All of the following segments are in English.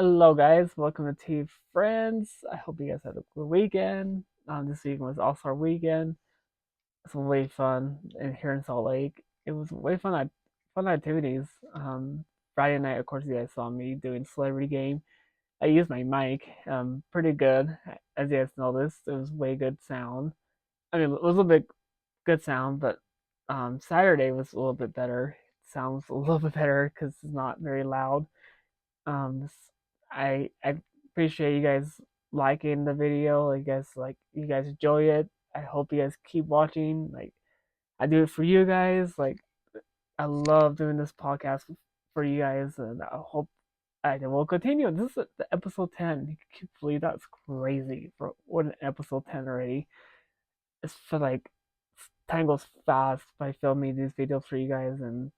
Hello, guys. Welcome to Tea Friends. I hope you guys had a good weekend. This weekend was All Star Weekend. It's way fun and here in Salt Lake. It was way fun activities. Friday night, of course, you guys saw me doing Celebrity Game. I used my mic, pretty good. As you guys noticed, it was way good sound. I mean, it was a little bit good sound, but Saturday was a little bit better. Sounds a little bit better because it's not very loud. Um, I appreciate you guys liking the video. I guess like you guys enjoy it. I hope you guys keep watching. Like I do it for you guys. Like I love doing this podcast for you guys, and I hope I will continue. This is the episode 10. You can believe that's crazy for what an episode 10 already. It's for like time goes fast by filming these videos for you guys and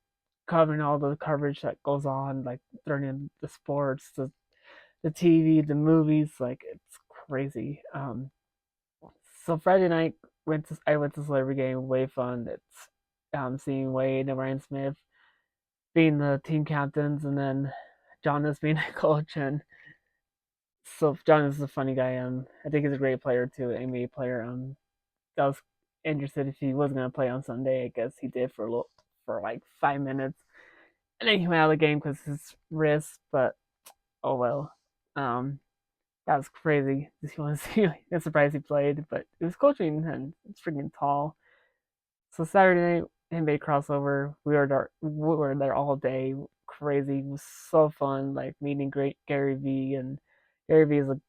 covering all the coverage that goes on, like during the sports, the TV, the movies, like it's crazy. So Friday night I went to Celebrity Game, way fun. It's seeing Wade and Ryan Smith being the team captains, and then Jonas being a coach. And so Jonas is a funny guy. I think he's a great player too, NBA player. I was interested if he was gonna play on Sunday. I guess he did for like 5 minutes, and then he went out of the game because his wrist. But oh well. Um, That was crazy. He was I'm surprised he played, but it was coaching and it's freaking tall. So Saturday night NBA crossover, we were there all day. Crazy. It was so fun. Like meeting great Gary V, and Gary V is an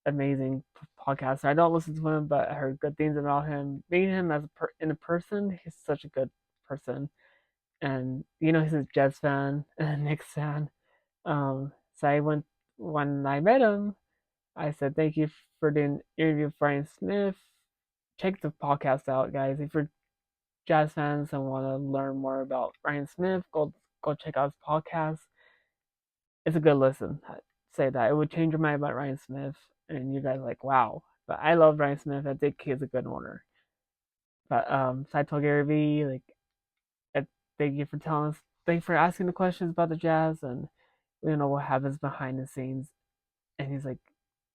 amazing podcaster. I don't listen to him, but I heard good things about him. Meeting him in a person, he's such a good person. And he's a Jets fan and a Knicks fan. So I went when I met him. I said, thank you for doing interview with Brian Smith. Check the podcast out, guys. If you're jazz fans and want to learn more about Brian Smith, go check out his podcast. It's a good listen. I'd say that it would change your mind about Ryan Smith, and you guys are like, wow. But I love Brian Smith. I think he's a good owner. But so I told Gary V, like, uh, thank you for telling us, thank you for asking the questions about the Jazz, and we don't know what happens behind the scenes. And he's like,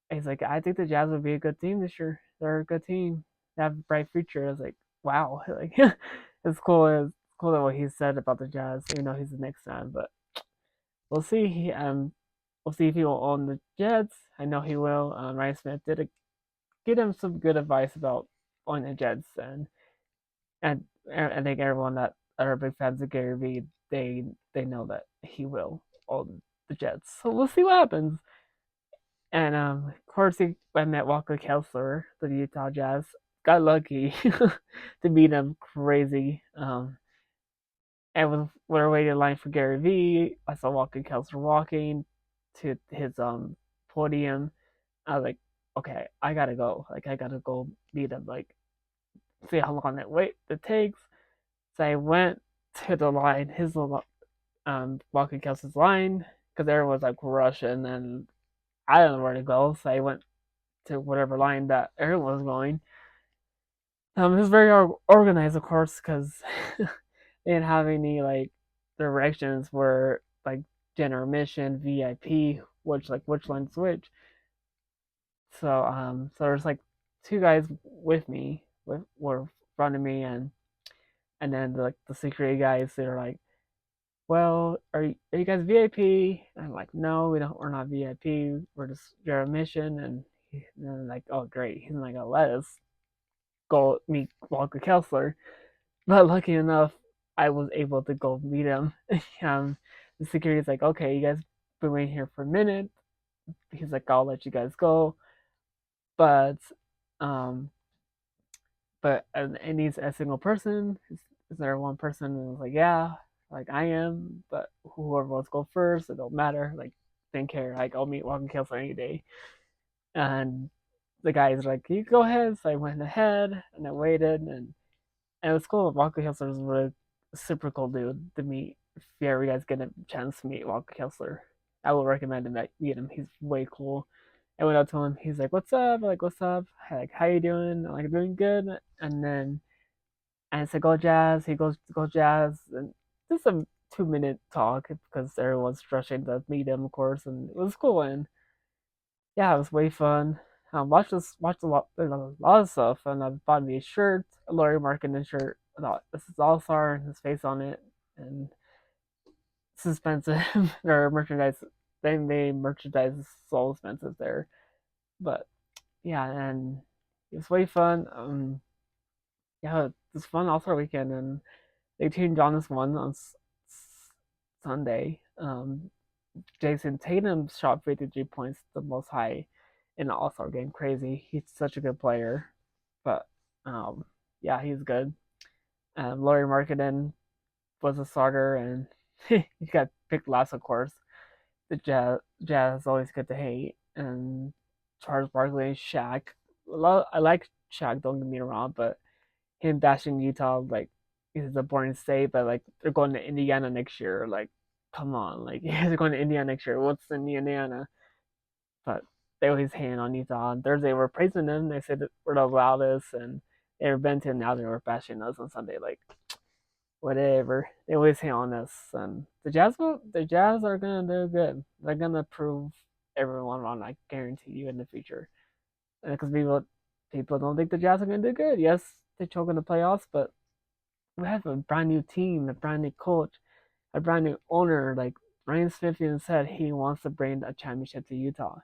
I think the Jazz would be a good team this year. They're a good team. They have a bright future. I was like, wow, like it's cool. It's cool that what he said about the Jazz. He's the Knicks fan, but we'll see. We'll see if he will own the Jets. I know he will. Ryan Smith give him some good advice about owning the Jets, and I think everyone that are big fans of Gary Vee, they know that he will own the Jets. So we'll see what happens. And of course, I met Walker Kessler, the Utah Jazz. Got lucky to meet him. Crazy. And we're waiting in line for Gary Vee. I saw Walker Kessler walking to his podium. I was like, okay, I gotta go. Like, I gotta go meet him. Like, see how long it takes. So I went to the line, his little Walker Kessler's line, because everyone was like rushing, and I don't know where to go. So I went to whatever line that everyone was going. It was very organized, of course, because they didn't have any like directions where like general admission, VIP, which line switch. So there's like two guys with me, were in front of me, and then the security guys. They're like, well, are you guys VIP? And I'm like, no, we're not VIP. We're just general admission. And then like, oh great, he's not gonna let us go meet Walker Kessler. But lucky enough, I was able to go meet him. The security's like, okay, you guys been waiting here for a minute. He's like, I'll let you guys go, but um, but it needs a single person. Is there one person? And I was like, yeah, like I am, but whoever wants to go first, it don't matter. Like, didn't care. Like, I'll meet Walker Kessler any day. And the guy's like, you go ahead. So I went ahead and I waited, and it was cool. Walker Kessler was a really super cool dude to meet. If you ever guys get a chance to meet Walker Kessler, I would recommend him that meet him. He's way cool. I went up to him. He's like, "What's up?" I'm like, "What's up?" Like, "How you doing?" I'm like, "Doing good." And then I said, "Go Jazz." He goes, "Go Jazz." And just some 2 minute talk because everyone's rushing to meet him, of course, and it was cool. And yeah, it was way fun. Watched a lot of stuff, and I bought me a shirt, a Laurie Markkinen shirt. I thought this is All Star and his face on it, and it's expensive. Their merchandise, they made merchandise so expensive there, but yeah, and it was way fun. Yeah, it was fun All Star weekend, and they team Giannis won on Sunday. Jason Tatum shot 53 points, the most high in the All Star game. Crazy. He's such a good player. But yeah, he's good. Laurie Markkinen was a starter, and he got picked last, of course. The Jazz always get to hate, and Charles Barkley, Shaq. I like Shaq. Don't get me wrong, but him bashing Utah like is a boring state, but like they're going to Indiana next year. Like, come on, like they're going to Indiana next year. What's in Indiana? But they always hate on Utah. On Thursday, we're praising them. They said we're the loudest, and they were bent to. Now they were bashing us on Sunday. Like, whatever. They always hate on us. And the Jazz are gonna do good. They're gonna prove everyone wrong. I guarantee you in the future. Because people don't think the Jazz are gonna do good. Yes, they choke in the playoffs, but we have a brand new team, a brand new coach, a brand new owner. Like Ryan Smith even said, he wants to bring a championship to Utah.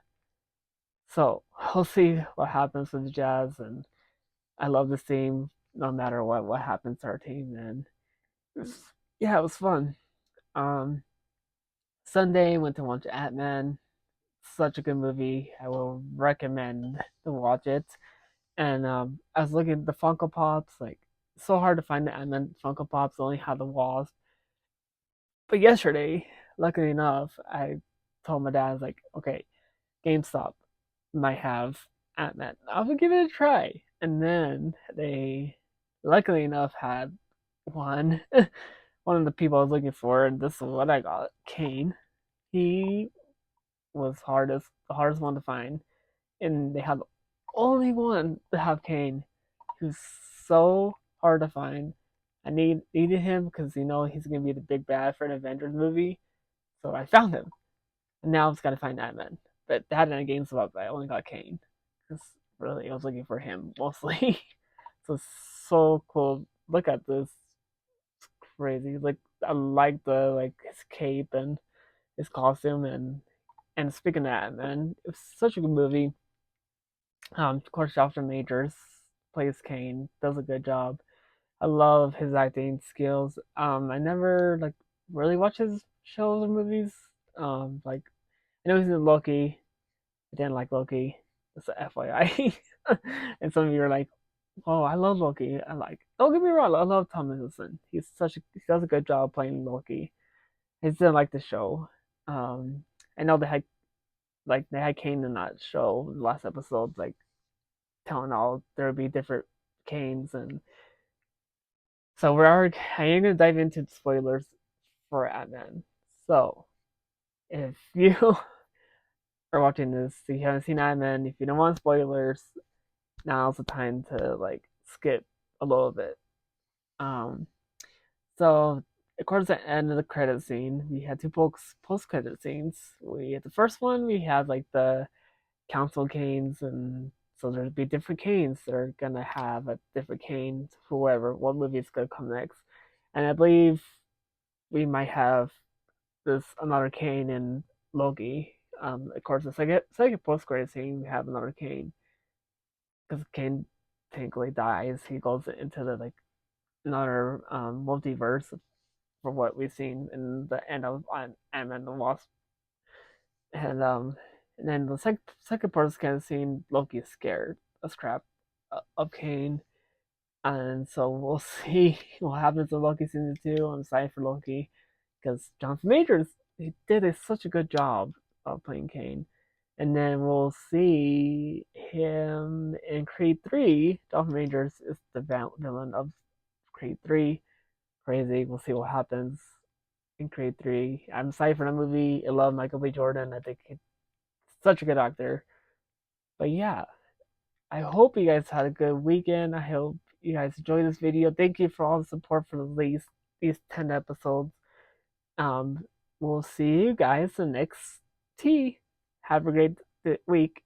So we'll see what happens with the Jazz, and I love this team no matter what happens to our team. And yeah, it was fun. Um, Sunday went to watch Antman. Such a good movie. I will recommend to watch it. And I was looking at the Funko Pops, like so hard to find the Antman Funko Pops. Only had the walls. But yesterday, luckily enough, I told my dad, I was like, okay, GameStop might have Antman. I will give it a try. And then they, luckily enough, had one. One of the people I was looking for, and this is what I got. Kane. He was the hardest one to find, and they had the only one to have Kane. He was so hard to find. I needed him because he's gonna be the big bad for an Avengers movie. So I found him, and now I've just gotta find Antman. But that had a games up. I only got Kane because really I was looking for him mostly. So it's so cool. Look at this, it's crazy. Like I like the his cape and his costume and speaking of that, man, it was such a good movie. Of course, Jonathan Majors plays Kane, does a good job. I love his acting skills. I never really watch his shows or movies. Like I know he's in Loki. I didn't like Loki. Just a FYI. And some of you are like, "Oh, I love Loki." I like. Don't get me wrong. I love Tom Hiddleston. He does a good job playing Loki. I just didn't like the show. Um, I know they had Kane in that show the last episode, like telling all there would be different Kanes, and so I am gonna dive into the spoilers for Ant-Man. So if you are watching this, if you haven't seen Ant-Man, if you don't want spoilers, now's the time to skip a little bit. Um, so of course, at the end of the credit scene, we had two post credit scenes. We had the first one, we had the council canes, and so there'd be different canes that are gonna have a different cane for whoever what movie is gonna come next. And I believe we might have this another cane in Loki. Of course, the second post credit scene we have another cane because Kane technically dies. He goes into the another multiverse for what we've seen in the end of Ant-Man the Wasp. And then the second part is kind of seeing Loki is scared as crap of Kane, and so we'll see what happens in Loki season 2. I'm excited for Loki because Jonathan Majors he did such a good job of playing Kane, and then we'll see him in Creed 3. Jonathan Majors is the villain of Creed 3. Crazy. We'll see what happens in Creed 3. I'm excited for the movie. I love Michael B. Jordan. I think he's such a good actor. But yeah, I hope you guys had a good weekend. I hope you guys enjoyed this video. Thank you for all the support for these 10 episodes. Um, we'll see you guys the next tea. Have a great week.